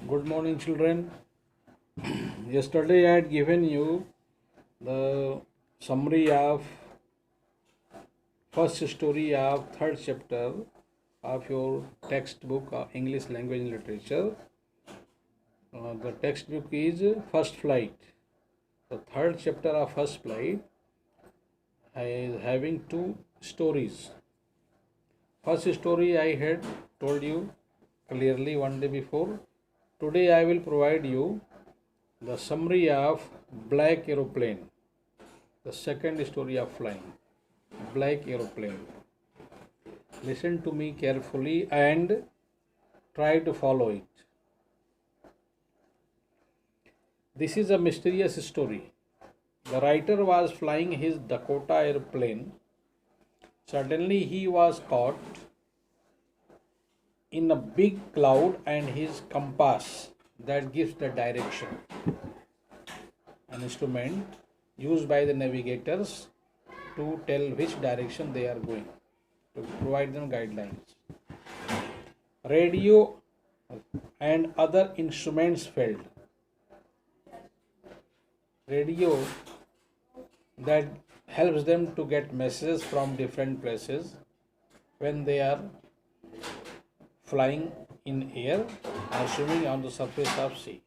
Good morning, children. Yesterday, I had given you the summary of first story of third chapter of your textbook of English language and literature. The textbook is First Flight. The third chapter of First Flight is having two stories. First story I had told you clearly one day before. Today I will provide you the summary of Black Aeroplane, the second story of flying, Black Aeroplane. Listen to me carefully and try to follow it. This is a mysterious story. The writer was flying his Dakota airplane. Suddenly he was caught in a big cloud and his compass that gives the direction, an instrument used by the navigators to tell which direction they are going, to provide them guidelines. Radio and other instruments failed. Radio that helps them to get messages from different places when they are flying in air or swimming on the surface of sea.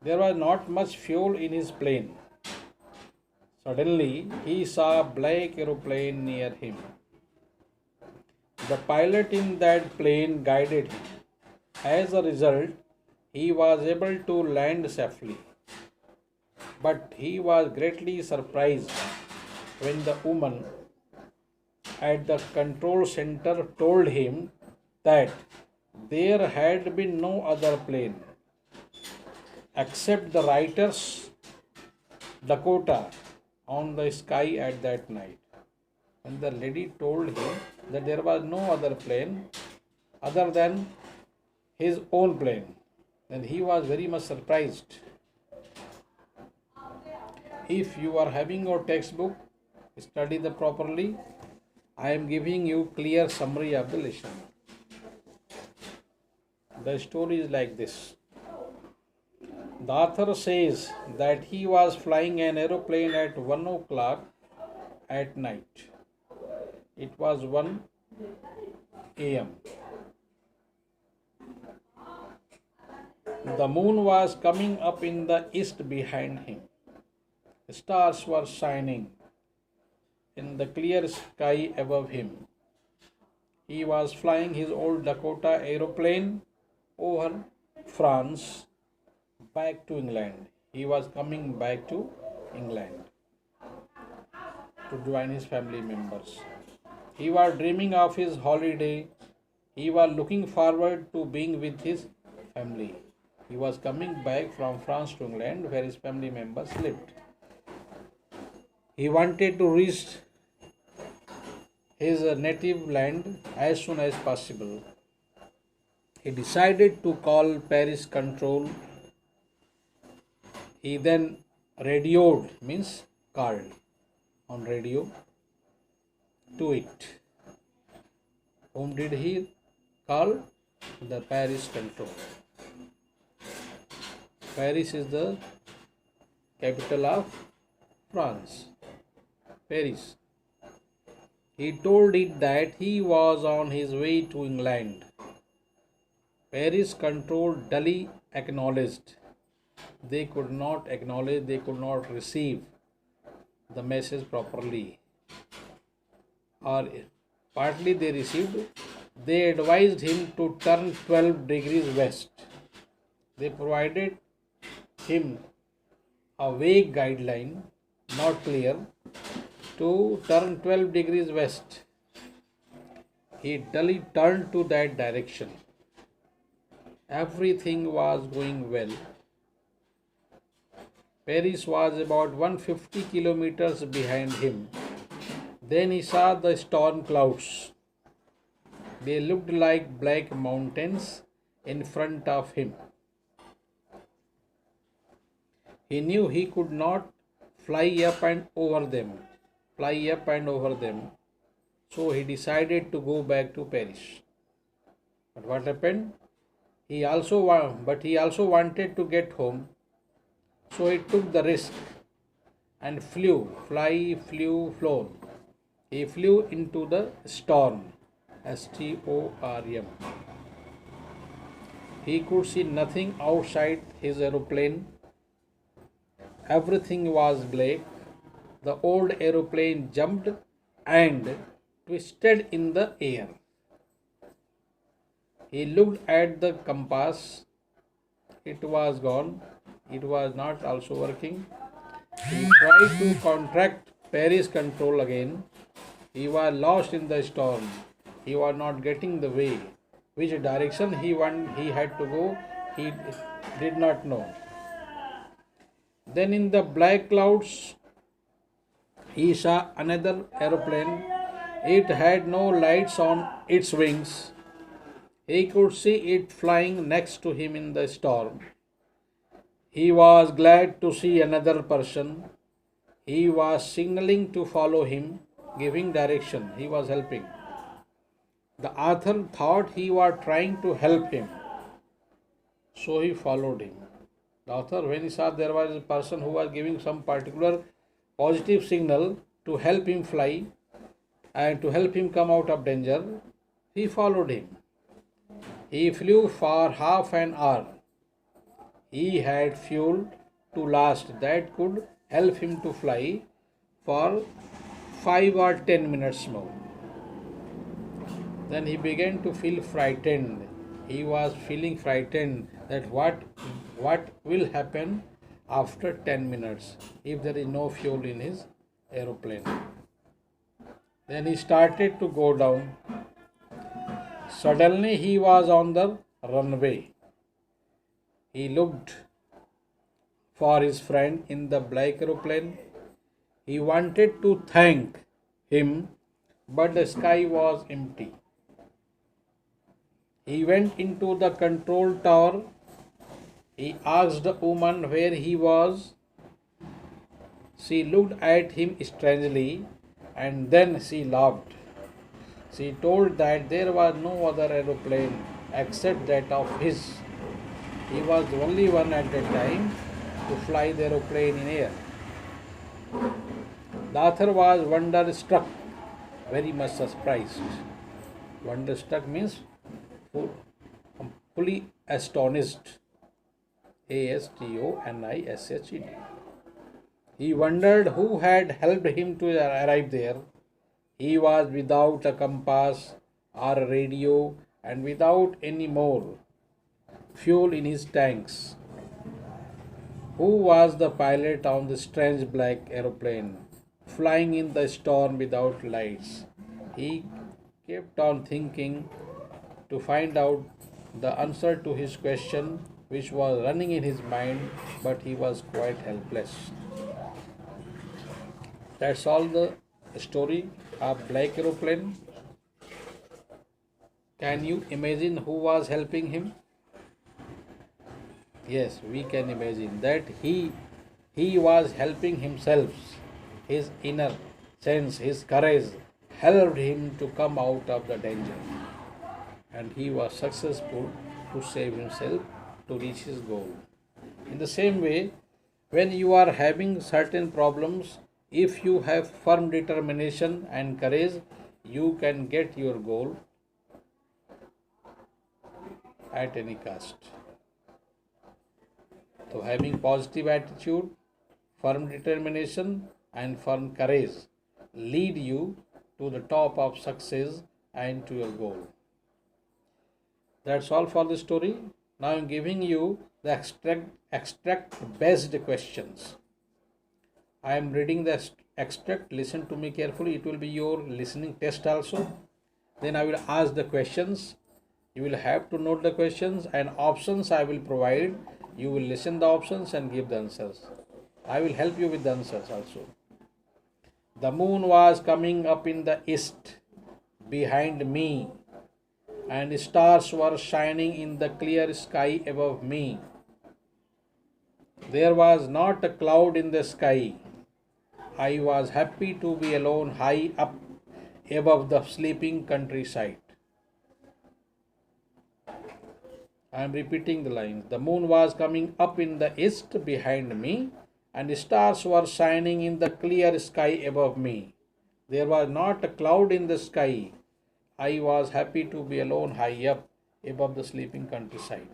There was not much fuel in his plane. Suddenly, he saw a black aeroplane near him. The pilot in that plane guided him. As a result, he was able to land safely. But he was greatly surprised when the woman at the control center told him that there had been no other plane except the writer's Dakota on the sky at that night. When the lady told him that there was no other plane other than his own plane, then he was very much surprised. If you are having your textbook, study the properly. I am giving you clear summary of the lesson. The story is like this. The author says that he was flying an aeroplane at 1 o'clock at night. It was 1 a.m. The moon was coming up in the east behind him. Stars were shining in the clear sky above him. He was flying his old Dakota aeroplane over France back to England. He was coming back to England to join his family members. He was dreaming of his holiday. He was looking forward to being with his family. He was coming back from France to England where his family members lived. He wanted to reach his native land as soon as possible. He decided to call Paris control. He then radioed, means called on radio to it. Whom did he call? The Paris control. Paris is the capital of France. Paris. He told it that he was on his way to England. Paris control dully acknowledged. They could not acknowledge, they could not receive the message properly. Or partly they received, they advised him to turn 12 degrees west. They provided him a vague guideline, not clear, to turn 12 degrees west. He dully turned to that direction. Everything was going well. Paris was about 150 kilometers behind him. Then he saw the storm clouds. They looked like black mountains in front of him. He knew he could not fly up and over them. So he decided to go back to Paris. But what happened? But he also wanted to get home, so he took the risk and flown. He flew into the storm, storm. He could see nothing outside his aeroplane. Everything was black. The old aeroplane jumped and twisted in the air. He looked at the compass. It was gone. It was not also working. He tried to contract Paris control again. He was lost in the storm. He was not getting the way. Which direction he had to go, he did not know. Then in the black clouds, he saw another aeroplane. It had no lights on its wings. He could see it flying next to him in the storm. He was glad to see another person. He was signaling to follow him, giving direction. He was helping. The author thought he was trying to help him, so he followed him. The author, when he saw there was a person who was giving some particular positive signal to help him fly and to help him come out of danger, he followed him. He flew for half an hour. He had fuel to last that could help him to fly for 5 or 10 minutes more. Then he began to feel frightened. He was feeling frightened that what will happen after 10 minutes if there is no fuel in his aeroplane. Then he started to go down. Suddenly he was on the runway. He looked for his friend in the black aeroplane. He wanted to thank him, but the sky was empty. He went into the control tower. He asked the woman where he was. She looked at him strangely and then she laughed. She told that there was no other aeroplane except that of his. He was the only one at that time to fly the aeroplane in air. The author was wonderstruck, very much surprised. Wonderstruck means fully astonished. ASTONISHED. He wondered who had helped him to arrive there. He was without a compass or a radio and without any more fuel in his tanks. Who was the pilot on the strange black aeroplane flying in the storm without lights? He kept on thinking to find out the answer to his question, which was running in his mind, but he was quite helpless. That's all the story of Black Aeroplane. Can you imagine who was helping him? Yes, we can imagine that he was helping himself. His inner sense, his courage helped him to come out of the danger. And he was successful to save himself to reach his goal. In the same way, when you are having certain problems, if you have firm determination and courage, you can get your goal at any cost. So having positive attitude, firm determination and firm courage lead you to the top of success and to your goal. That's all for the story. Now I'm giving you the extract based questions. I am reading the extract. Listen to me carefully. It will be your listening test also. Then I will ask the questions. You will have to note the questions and options I will provide. You will listen the options and give the answers. I will help you with the answers also. The moon was coming up in the east behind me, and stars were shining in the clear sky above me. There was not a cloud in the sky. I was happy to be alone high up above the sleeping countryside. I am repeating the lines. The moon was coming up in the east behind me, and stars were shining in the clear sky above me. There was not a cloud in the sky. I was happy to be alone high up above the sleeping countryside.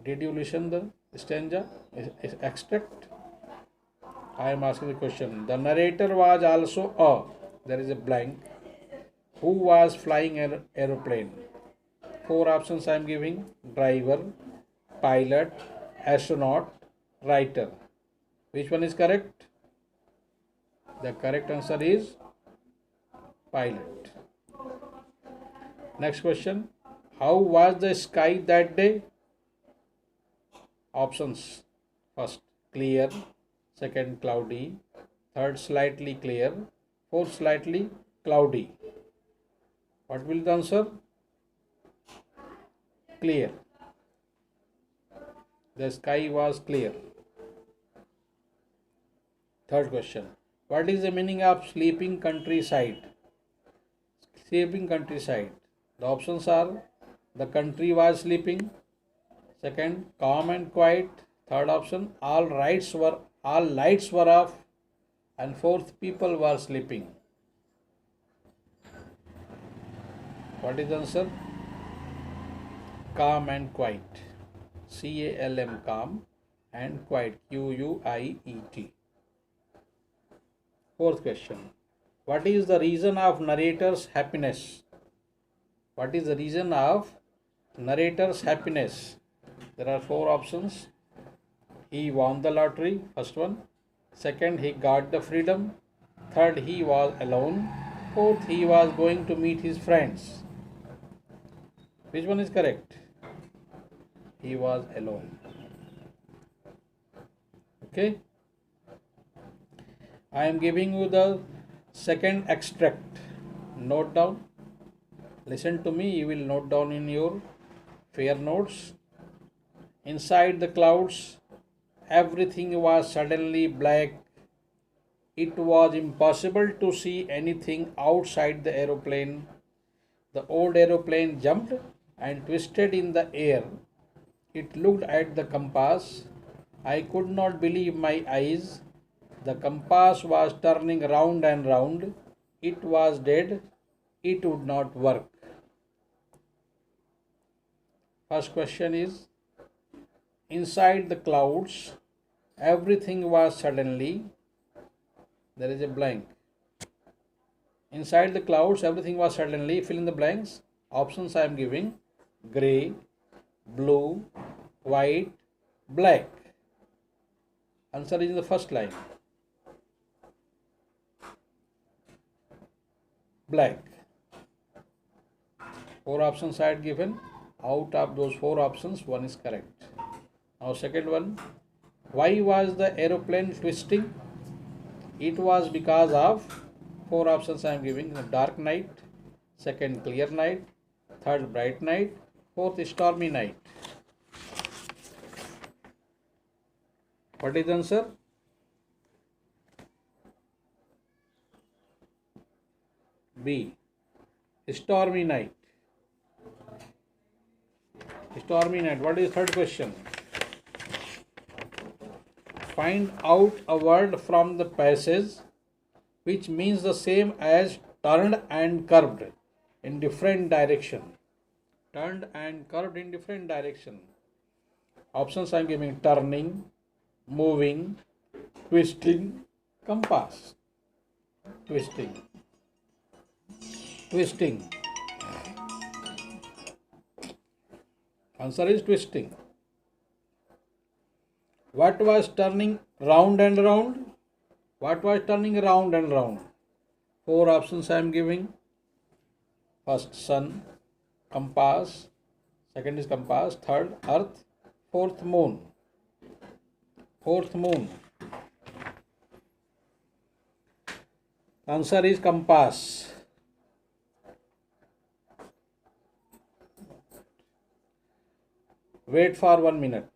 Did you listen the stanza? Extract? I am asking the question. The narrator was also there is a blank, who was flying an aeroplane. Four options I am giving: driver, pilot, astronaut, writer. Which one is correct? The correct answer is pilot. Next question. How was the sky that day? Options. First, clear. Second, cloudy. Third, slightly clear. Fourth, slightly cloudy. What will the answer? Clear. The sky was clear. Third question. What is the meaning of sleeping countryside? Sleeping countryside. The options are: the country was sleeping. Second, calm and quiet. Third option, all lights were off. And fourth, people were sleeping. What is the answer? Calm and quiet. CALM, calm, and quiet, QUIET. Fourth question. What is the reason of narrator's happiness? What is the reason of narrator's happiness? There are four options. He won the lottery, first one. Second, he got the freedom. Third, he was alone. Fourth, he was going to meet his friends. Which one is correct? He was alone. Okay. I am giving you the second extract. Note down. Listen to me. You will note down in your fair notes. Inside the clouds, everything was suddenly black. It was impossible to see anything outside the aeroplane. The old aeroplane jumped and twisted in the air. It looked at the compass. I could not believe my eyes. The compass was turning round and round. It was dead. It would not work. First question is, inside the clouds, everything was suddenly, there is a blank. Inside the clouds, everything was suddenly, fill in the blanks. Options I am giving: grey, blue, white, black. Answer is in the first line. Black. Four options I had given. Out of those four options, one is correct. Now second one. Why was the aeroplane twisting? It was because of, four options I am giving: dark night, second, clear night, third, bright night, fourth, stormy night. What is the answer? B. Stormy night. Stormy night. What is third question? Find out a word from the passage which means the same as turned and curved in different direction. Turned and curved in different direction. Options I am giving: turning, moving, twisting, compass. Twisting. Twisting. Answer is twisting. What was turning round and round? What was turning round and round? Four options I am giving. First, sun, compass. Second is compass. Third, earth. Fourth, moon. Fourth, moon. Answer is compass. Wait for 1 minute.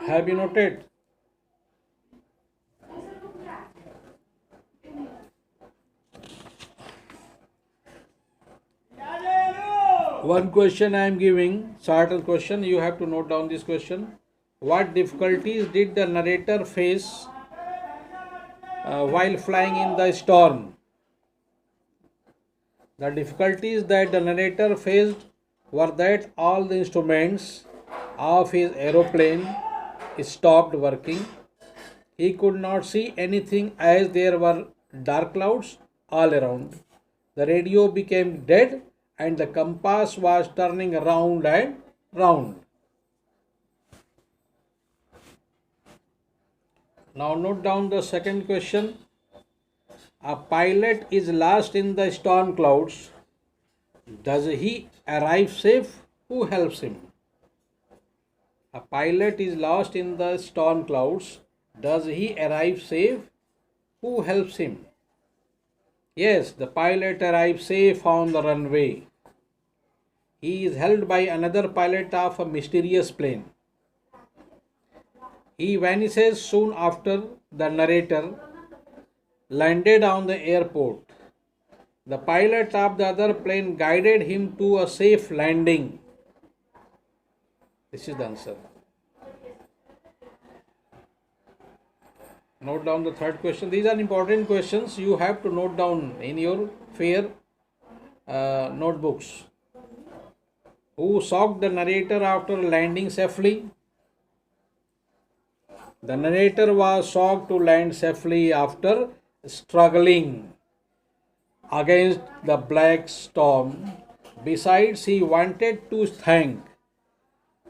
Have you noted? One question I am giving, certain question, you have to note down this question. What difficulties did the narrator face while flying in the storm? The difficulties that the narrator faced were that all the instruments of his aeroplane stopped working. He could not see anything as there were dark clouds all around. The radio became dead and the compass was turning round and round. Now note down the second question. A pilot is lost in the storm clouds. Does he arrive safe? Who helps him? A pilot is lost in the storm clouds. Does he arrive safe? Who helps him? Yes, the pilot arrives safe on the runway. He is held by another pilot of a mysterious plane. He vanishes soon after the narrator landed on the airport. The pilot of the other plane guided him to a safe landing. This is the answer. Note down the third question. These are important questions. You have to note down in your fair notebooks. Who shocked the narrator after landing safely? The narrator was shocked to land safely after struggling against the black storm. Besides, he wanted to thank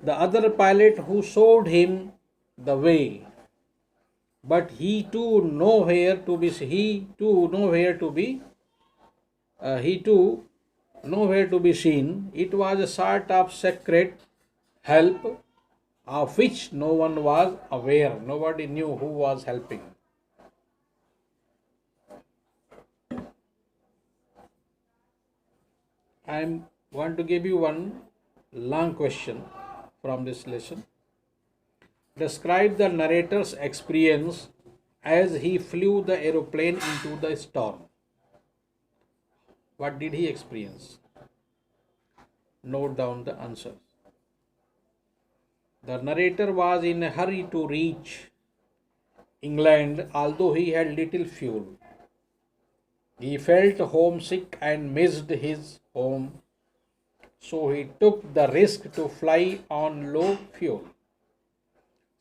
the other pilot who showed him the way. But he too nowhere to be seen. It was a sort of secret help of which no one was aware. Nobody knew who was helping. I am going to give you one long question from this lesson. Describe the narrator's experience as he flew the aeroplane into the storm. What did he experience? Note down the answers. The narrator was in a hurry to reach England, although he had little fuel. He felt homesick and missed his home, so he took the risk to fly on low fuel.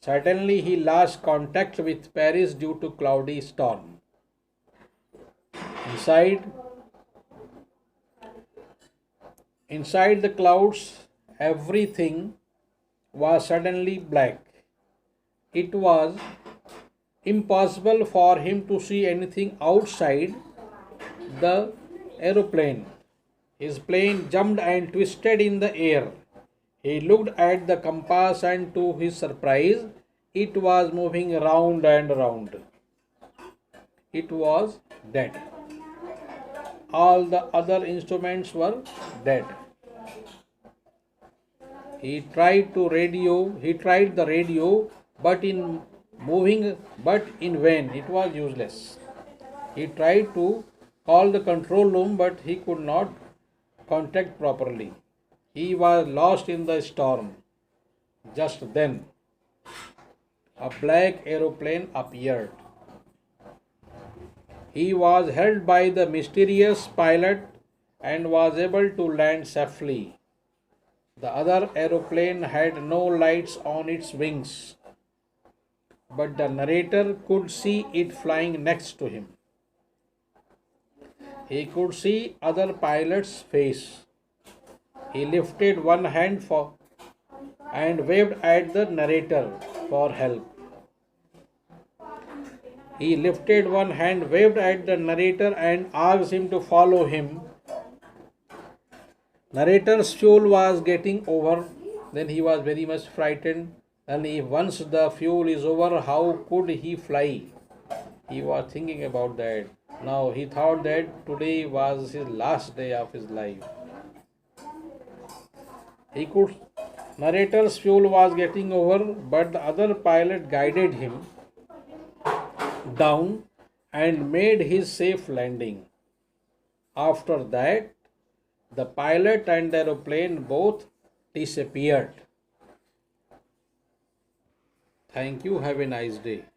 Suddenly, he lost contact with Paris due to cloudy storm. Inside the clouds, everything was suddenly black. It was impossible for him to see anything outside the aeroplane. His plane jumped and twisted in the air. He looked at the compass and to his surprise, it was moving round and round. It was dead. All the other instruments were dead. He tried the radio, but in vain. It was useless. He tried to call the control room, but he could not contact properly. He was lost in the storm. Just then, a black aeroplane appeared. He was held by the mysterious pilot and was able to land safely. The other aeroplane had no lights on its wings, but the narrator could see it flying next to him. He could see other pilot's face. He lifted one hand and waved at the narrator for help. He lifted one hand, waved at the narrator, and asked him to follow him. Narrator's fuel was getting over. Then he was very much frightened. And once the fuel is over, how could he fly? He was thinking about that. Now he thought that today was his last day of his life. Narrator's fuel was getting over, but the other pilot guided him down and made his safe landing. After that, The pilot and the aeroplane both disappeared. Thank you. Have a nice day.